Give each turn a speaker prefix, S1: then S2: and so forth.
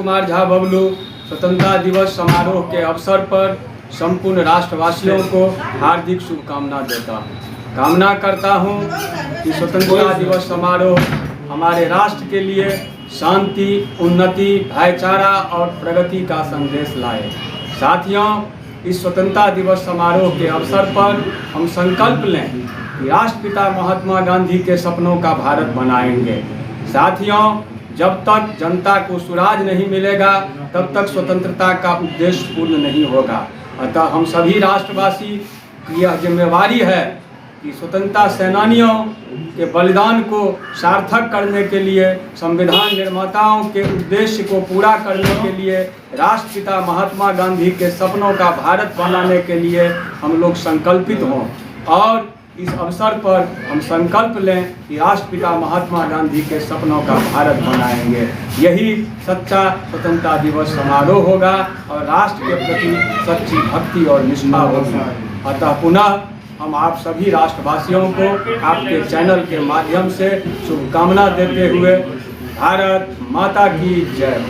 S1: कुमार झा बबलू स्वतंत्रता दिवस समारोह के अवसर पर संपूर्ण राष्ट्रवासियों को हार्दिक शुभकामना देता हूँ। कामना करता हूँ कि स्वतंत्रता दिवस समारोह हमारे राष्ट्र के लिए शांति, उन्नति, भाईचारा और प्रगति का संदेश लाए। साथियों, इस स्वतंत्रता दिवस समारोह के अवसर पर हम संकल्प लें कि राष्ट्रपिता महात्मा गांधी के सपनों का भारत बनाएंगे। साथियों, जब तक जनता को सुराज नहीं मिलेगा तब तक स्वतंत्रता का उद्देश्य पूर्ण नहीं होगा। अतः हम सभी राष्ट्रवासी की यह जिम्मेवारी है कि स्वतंत्रता सेनानियों के बलिदान को सार्थक करने के लिए, संविधान निर्माताओं के उद्देश्य को पूरा करने के लिए, राष्ट्रपिता महात्मा गांधी के सपनों का भारत बनाने के लिए हम लोग संकल्पित हों और इस अवसर पर हम संकल्प लें कि राष्ट्रपिता महात्मा गांधी के सपनों का भारत बनाएंगे। यही सच्चा स्वतंत्रता दिवस समारोह होगा और राष्ट्र के प्रति सच्ची भक्ति और निष्ठा होगी। अतः पुनः हम आप सभी राष्ट्रवासियों को आपके चैनल के माध्यम से शुभकामना देते हुए भारत माता की जय।